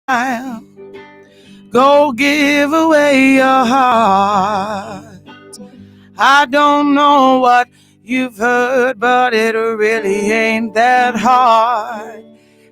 Go give away your heart. I don't know what you've heard, but it really ain't that hard.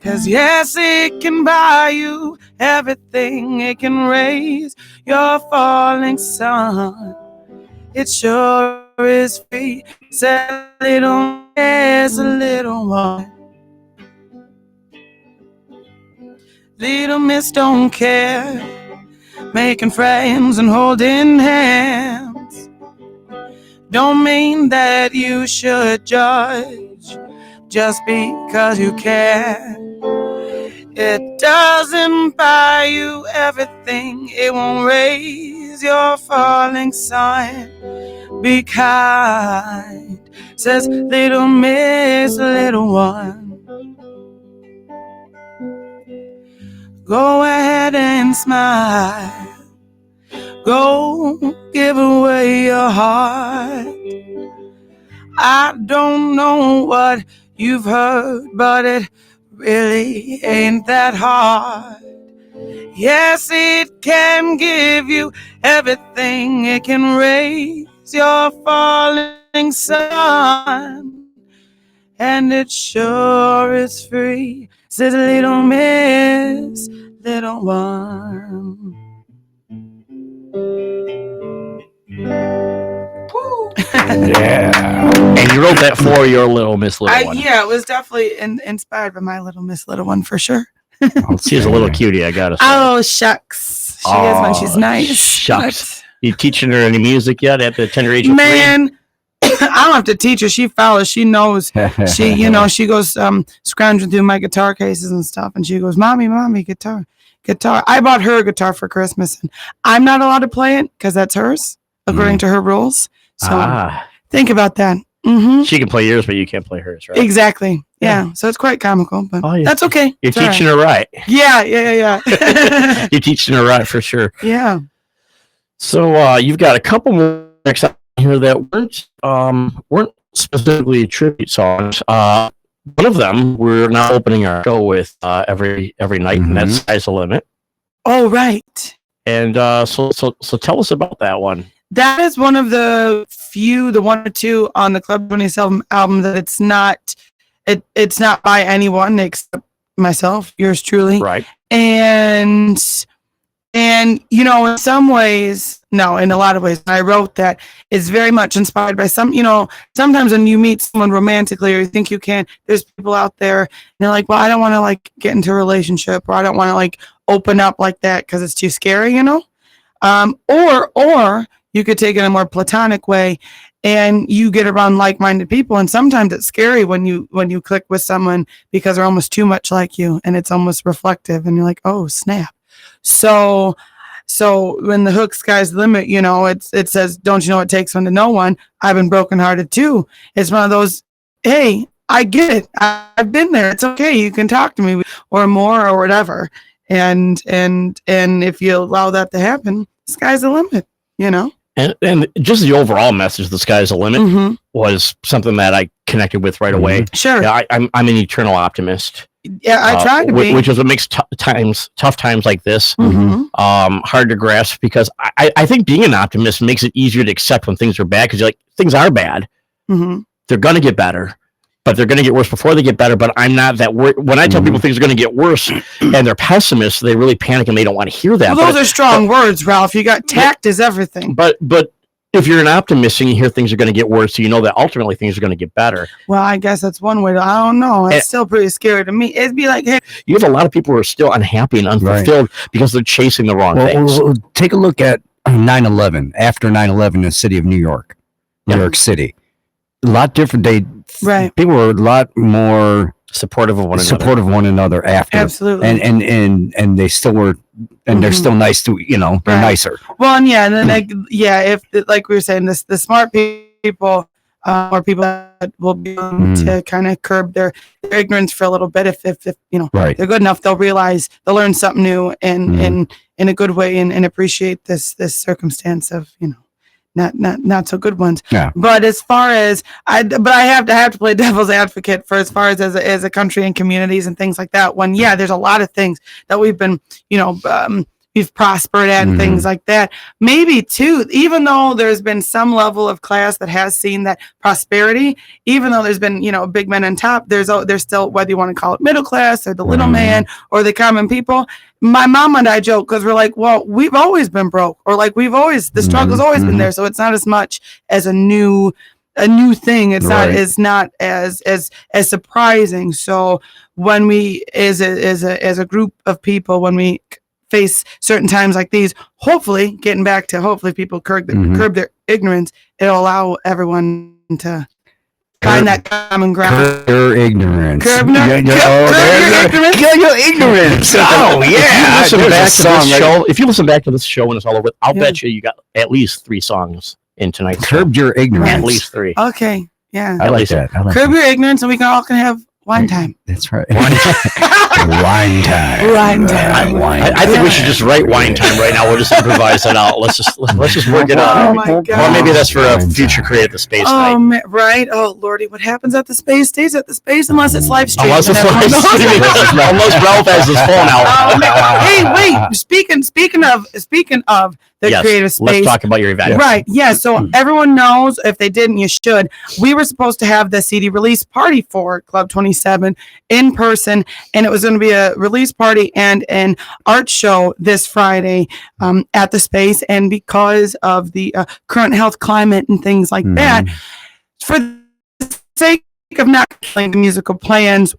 'Cause yes, it can buy you everything. It can raise your falling sun. It sure is free. Said little miss, a little one. Little miss don't care. Making friends and holding hands. Don't mean that you should judge just because you can. It doesn't buy you everything. It won't raise your falling sun. Be kind, says little miss, little one. Go ahead and smile. Go give away your heart. I don't know what you've heard, but it really ain't that hard. Yes, it can give you everything. It can raise your falling sun. And it sure is free, says little miss, little one. Yeah. And you wrote that for your little Miss Little One. Yeah, it was definitely inspired by my little Miss Little One for sure. She's a little cutie, I gotta say. Oh, shucks. She is when she's nice. Shucks. You teaching her any music yet at the tender age of 3? Man, I don't have to teach her. She follows. She knows. She, she goes scrounging through my guitar cases and stuff, and she goes, "Mommy, guitar." I bought her a guitar for Christmas, and I'm not allowed to play it because that's hers, according to her rules. So think about that. Mm-hmm. She can play yours, but you can't play hers, right? Exactly. Yeah. So it's quite comical, but that's okay. You're teaching her right. Yeah. You're teaching her right for sure. Yeah. So you've got a couple more tracks out here that weren't specifically tribute songs. One of them we're now opening our show with every night, and that's Sky's the Limit. Oh, right. And so tell us about that one. That is one of the few, the one or two on the Club 27 album that it's not by anyone except myself, yours truly. Right. And in some ways, no, in a lot of ways, I wrote that it's very much inspired by sometimes when you meet someone romantically or you think you can, there's people out there and they're like, well, I don't want to get into a relationship, or I don't want to open up like that because it's too scary, or you could take it in a more platonic way and you get around like-minded people. And sometimes it's scary when you click with someone because they're almost too much like you and it's almost reflective and you're like, oh, snap. So when the hook Sky's the Limit, it says, don't you know it takes one to know one? I've been brokenhearted too. It's one of those, hey, I get it. I've been there. It's okay. You can talk to me or more or whatever. And if you allow that to happen, sky's the limit, And just the overall message, the sky's the limit, was something that I connected with right away. Sure. Yeah, I'm an eternal optimist. Yeah, I try to be. Which is what makes tough times like this hard to grasp, because I think being an optimist makes it easier to accept when things are bad, because you're like, things are bad. They're going to get better, but they're going to get worse before they get better. But I'm not that worried. When I tell people things are going to get worse and they're pessimists, they really panic and they don't want to hear that. Well, those are strong words, Ralph. You got tact is everything. But if you're an optimist and you hear things are going to get worse, so you know that ultimately things are going to get better. Well, I guess that's one way. I don't know. It's still pretty scary to me. It'd be like, hey, you have a lot of people who are still unhappy and unfulfilled because they're chasing the wrong things. Well, take a look at 9/11. After 9/11 in the city of New York City, a lot different. People were a lot more supportive of one another after. Absolutely. And they still were, and they're still nice to, they're nicer. Well, and and then if like we were saying, the smart people or people that will be able to kind of curb their ignorance for a little bit, if they're good enough, they'll realize they'll learn something new and in a good way and appreciate this circumstance of not so good ones. Yeah. But as far as I have to play devil's advocate for as far as a country and communities and things like that. When there's a lot of things that we've been we've prospered at and things like that. Maybe too, even though there's been some level of class that has seen that prosperity, even though there's been big men on top, there's still, whether you want to call it middle class or the little man or the common people. My mom and I joke because we're like, well, we've always been broke, or like the struggle's always been there. So it's not as much as a new thing. It's not as surprising. So when we as a group of people, when we face certain times like these, hopefully people curb their ignorance, it'll allow everyone to find that common ground. Curb your ignorance. Curb your ignorance. Kill your ignorance. Oh yeah. If you listen back to this show when it's all over, I'll bet you got at least 3 songs in tonight's show. Curb your ignorance. At least 3. Okay. Yeah. I like that. Curb your ignorance, and we can all have wine time. That's right. Wine time. I think we should just write wine time right now. We'll just improvise it out. Let's just work it out. Oh my God. Well, maybe that's for a future Create the Space night. Right. Oh Lordy, what happens at the space stays at the space unless it's live streamed. Unless Ralph has his phone out. Hey, wait. Speaking of the creative space. Let's talk about your event. Right. Yeah. So everyone knows, if they didn't, you should. We were supposed to have the CD release party for Club 27 in person, and it was going to be a release party and an art show this Friday at the space. And because of the current health climate and things like that, for the sake of not killing the musical plans,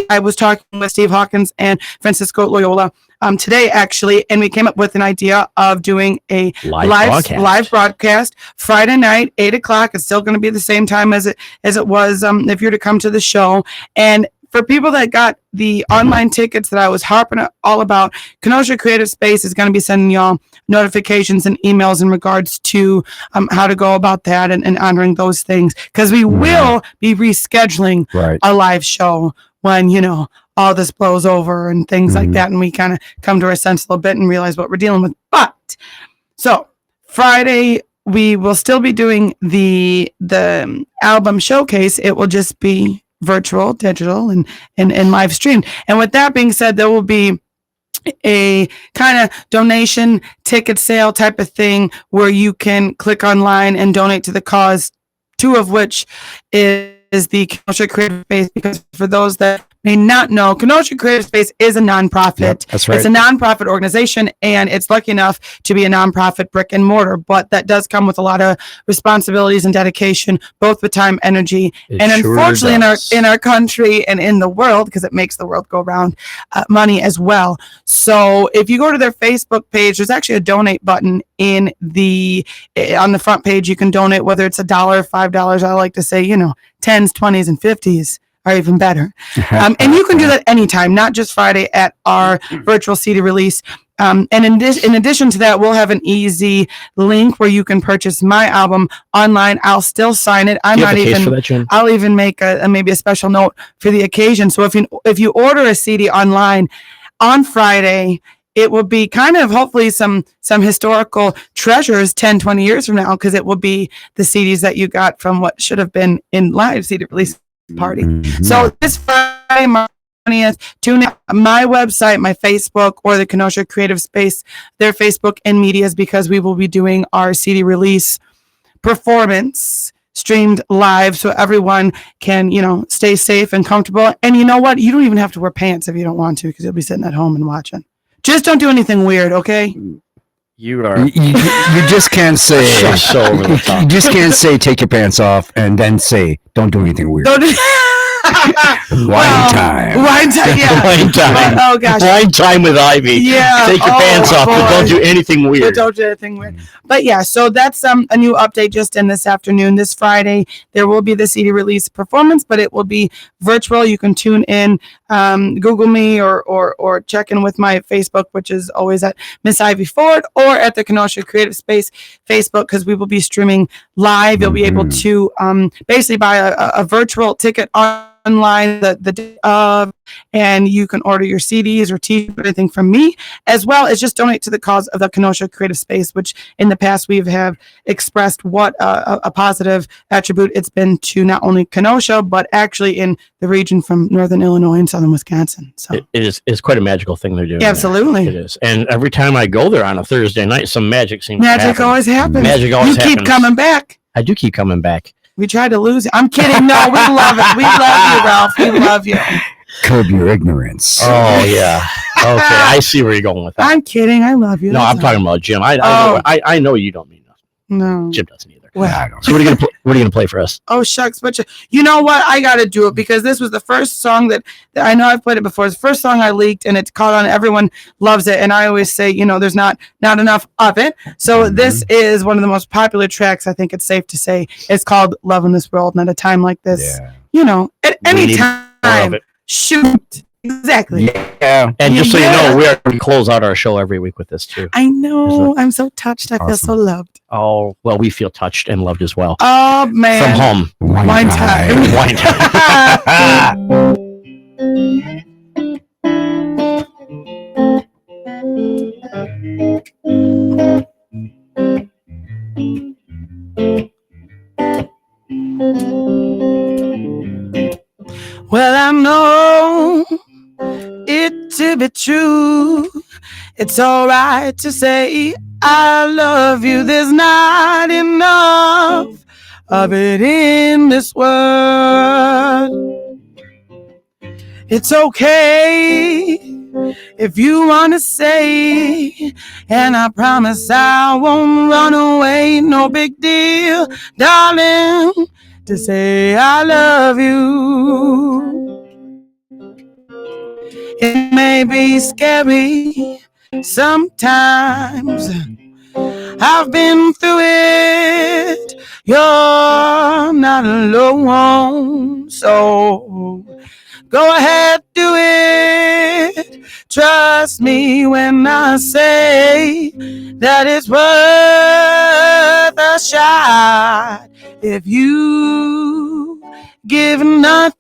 I was talking with Steve Hawkins and Francisco Loyola today, actually, and we came up with an idea of doing a live broadcast Friday night, 8:00. It's still going to be the same time as it was if you're to come to the show. And for people that got the online tickets that I was harping all about, Kenosha Creative Space is going to be sending y'all notifications and emails in regards to how to go about that and honoring those things, because we will be rescheduling a live show when all this blows over and things like that, and we kind of come to our sense a little bit and realize what we're dealing with. But so Friday we will still be doing the album showcase. It will just be virtual, digital, and live streamed. And with that being said, there will be a kind of donation ticket sale type of thing where you can click online and donate to the cause, 2 of which is the Kenosha Creative Space, because for those that may not know, Kenosha Creative Space is a nonprofit. Yep, that's right. It's a nonprofit organization, and it's lucky enough to be a nonprofit brick and mortar, but that does come with a lot of responsibilities and dedication, both with time, energy, and unfortunately in our country and in the world, because it makes the world go round, money as well. So if you go to their Facebook page, there's actually a donate button on the front page. You can donate, whether it's $1, $5. I like to say, 10s, 20s, and 50s. Are even better. And you can do that anytime, not just Friday at our virtual CD release. And in addition to that, we'll have an easy link where you can purchase my album online. I'll still sign it. I'll even make maybe a special note for the occasion. So if you order a CD online on Friday, it will be kind of hopefully some historical treasures 10, 20 years from now, because it will be the CDs that you got from what should have been in live CD release party. So this Friday, March 20th, tune in my website, my Facebook, or the Kenosha Creative Space, their Facebook and medias, because we will be doing our CD release performance streamed live, so everyone can stay safe and comfortable. And you know what? You don't even have to wear pants if you don't want to, because you'll be sitting at home and watching. Just don't do anything weird, okay? You are. You just can't say. So over the top. You just can't say take your pants off and then say don't do anything weird. Wine time. Yeah. Wine time. Oh gosh. Wine time with Ivy. Yeah. Take your pants off, but don't do anything weird. But yeah, so that's a new update just in this afternoon. This Friday, there will be the CD release performance, but it will be virtual. You can tune in, Google me or check in with my Facebook, which is always at Miss Ivy Ford, or at the Kenosha Creative Space Facebook, because we will be streaming live. You'll be able to basically buy a virtual ticket on online the day of, and you can order your CDs or t-shirts or anything from me, as well as just donate to the cause of the Kenosha Creative Space, which in the past we have expressed what a positive attribute it's been to not only Kenosha, but actually in the region from northern Illinois and southern Wisconsin. So it's quite a magical thing they're doing. Absolutely. It is. And every time I go there on a Thursday night, some magic seems to happen. Always happens. Magic always happens. You keep coming back. I do keep coming back. We tried to lose you. I'm kidding. No, we love it. We love you, Ralph. We love you. Curb your ignorance. Oh, yeah. Okay. I see where you're going with that. I'm kidding. I love you. No, I'm talking about Jim. I know you don't mean nothing. No. Jim doesn't either. Well, I don't so what are you gonna play for us? Oh shucks, but you know what? I gotta do it because this was the first song that I know I've played it before. It's the first song I leaked, and it's caught on. Everyone loves it, and I always say, there's not enough of it. So this is one of the most popular tracks. I think it's safe to say it's called "Love in This World." And at a time like this, at any time, shoot. Exactly. Yeah. And just so you know, we close out our show every week with this too. I know. I'm so touched. I feel so loved. Oh, well, we feel touched and loved as well. Oh, man. From home. Wine time. Wine time. Well, I know it to be true. It's all right to say I love you. There's not enough of it in this world. It's okay if you want to say, and I promise I won't run away. No big deal, darling, to say I love you. It may be scary sometimes. I've been through it. You're not alone. So go ahead, do it. Trust me when I say that it's worth a shot. If you give nothing,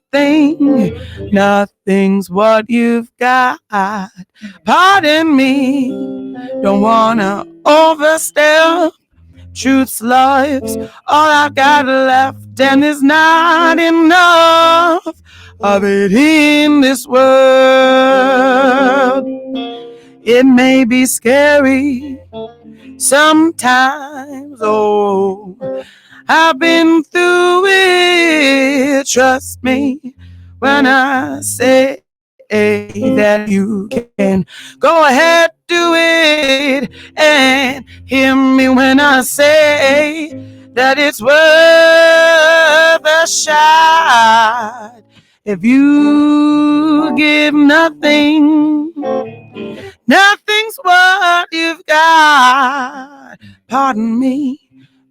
nothing's what you've got. Pardon me, don't wanna overstep. Truth's life's all I've got left, and there's not enough of it in this world. It may be scary sometimes, oh, I've been through it. Trust me when I say that you can. Go ahead, do it, and hear me when I say that it's worth a shot. If you give nothing, nothing's what you've got. Pardon me,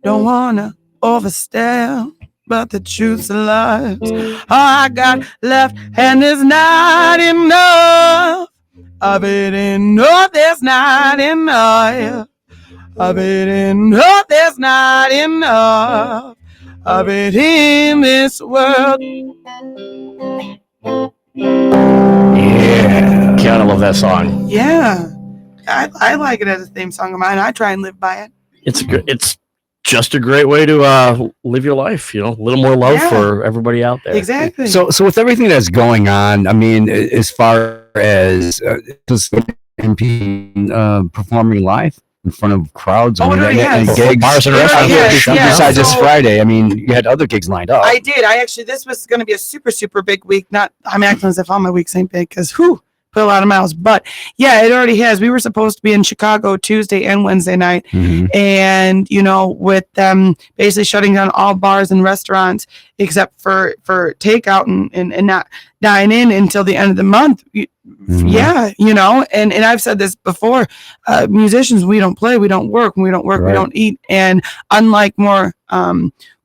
don't wanna overstep, but the truth's lies all I got left, and there's not enough of it in. No, there's not enough of it in. No, there's not enough of it in this world. Yeah, gotta love that song. Yeah, I like it as a theme song of mine. I try and live by it. It's good. It's just a great way to live your life. A little more love for everybody out there. Exactly. So with everything that's going on, I mean, as far as performing live in front of crowds and gigs, bars and restaurants. Besides this Friday, I mean, you had other gigs lined up. I did. This was going to be a super, super big week. I'm acting as if all my weeks ain't big because put a lot of miles, but yeah, it already has. We were supposed to be in Chicago Tuesday and Wednesday night, and with them basically shutting down all bars and restaurants except for takeout and not dine in until the end of the month. Yeah, and I've said this before, musicians, we don't play, we don't work. When we don't work, we don't eat. And unlike more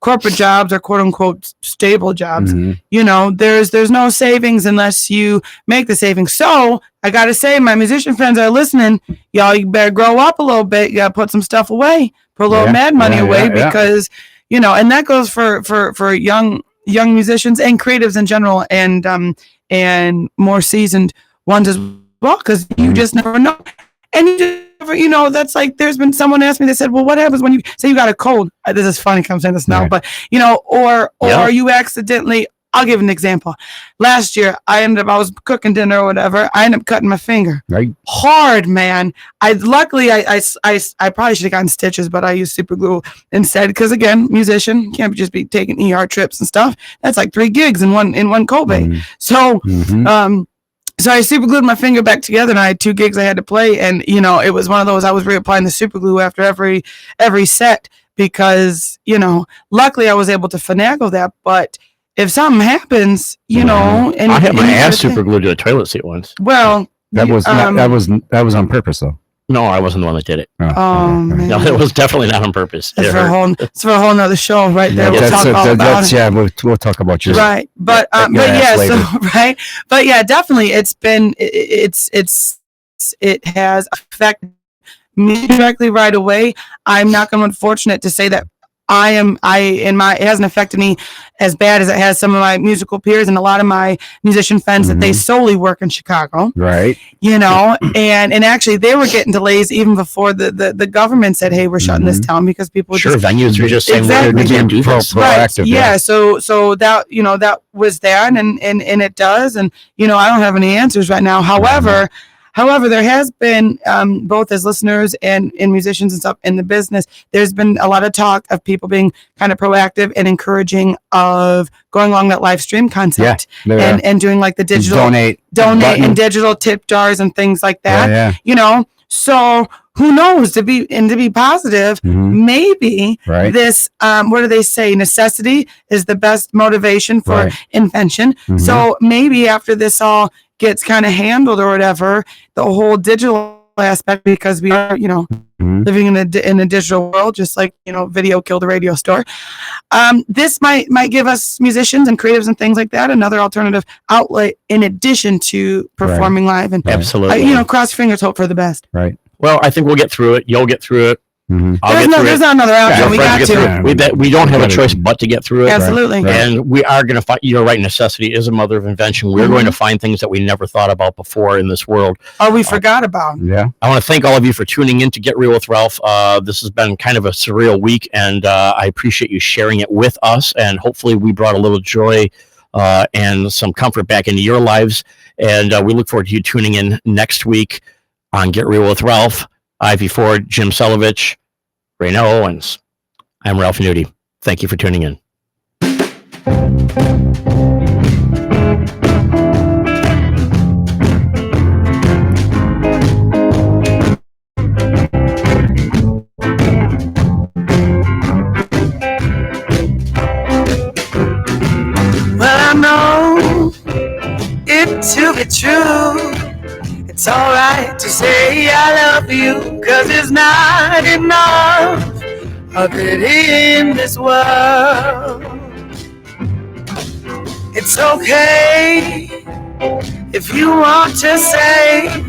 corporate jobs or quote unquote stable jobs, there's no savings unless you make the savings. So I gotta say, my musician friends are listening, y'all, you better grow up a little bit. You gotta put some stuff away, put a little mad money away, because and that goes for young young musicians and creatives in general, and more seasoned ones as well, because you just never know. And you just never, that's like, there's been someone asked me, they said, well, what happens when you say you got a cold? This is funny, I'm saying this now, but or you accidentally, I'll give an example. Last year, I was cooking dinner or whatever. I ended up cutting my finger. Right. Hard, man. Luckily, I probably should have gotten stitches, but I used super glue instead. Because again, musician, can't just be taking ER trips and stuff. That's like 3 gigs in one Kobe. So, so I super glued my finger back together, and I had 2 gigs I had to play. And, it was one of those, I was reapplying the super glue after every set because, luckily I was able to finagle that. But if something happens, and I had my ass super glued to a toilet seat once. Well, that was on purpose though. No, I wasn't the one that did it. Oh man. No, it was definitely not on purpose. It's for a whole nother show right there. We'll talk all about it. Yeah, we'll talk about yours. Right. But yeah, so right. But yeah, definitely it has affected me directly right away. I'm not going to be unfortunate to say that it hasn't affected me as bad as it has some of my musical peers and a lot of my musician friends that they solely work in Chicago. Right. And actually they were getting delays even before the government said, hey, we're shutting this down because people venues were just saying exactly. we can't do this. Proactive. Yeah. So that, that was that and it does. And, I don't have any answers right now. However, there has been, both as listeners and musicians and stuff in the business, there's been a lot of talk of people being kind of proactive and encouraging of going along that live stream concept and doing like the digital donate and digital tip jars and things like that. So who knows, to be positive, maybe this, what do they say? Necessity is the best motivation for invention. So maybe after this all gets kind of handled or whatever, the whole digital aspect, because we are, living in a digital world, just like, video killed the radio store. This might give us musicians and creatives and things like that another alternative outlet in addition to performing live. And absolutely, cross your fingers, hope for the best. Right. Well, I think we'll get through it. You'll get through it. There's not another option. We got to. We don't have a choice but to get through it. Absolutely. Right. And we are going to find, you're right, necessity is a mother of invention. We're going to find things that we never thought about before in this world. Or we forgot about. Yeah. I want to thank all of you for tuning in to Get Real with Ralph. This has been kind of a surreal week, and I appreciate you sharing it with us. And hopefully we brought a little joy and some comfort back into your lives. And we look forward to you tuning in next week on Get Real with Ralph. Ivy Ford, Jim Celovich, Raynell Owens. I'm Ralph Nudi. Thank you for tuning in. Well, I know it to be true. It's alright to say I love you, 'cause it's not enough of it in this world. It's okay if you want to say